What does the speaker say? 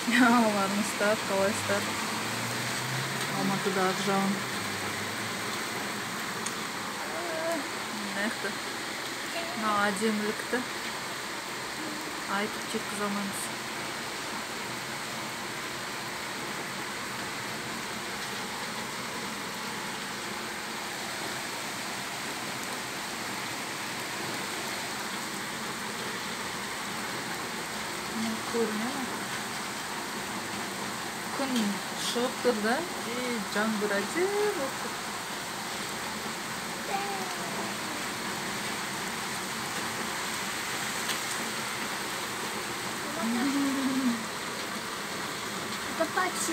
Амансыздар, қалайсыздар? Алматыда ақжауын. Мынақты. Мына әдемілікті айтып жеткізе алмаймыз. Көрінеді ме? Күн шығып тұр да, жаңбыр әдемі болып тұр. Это почти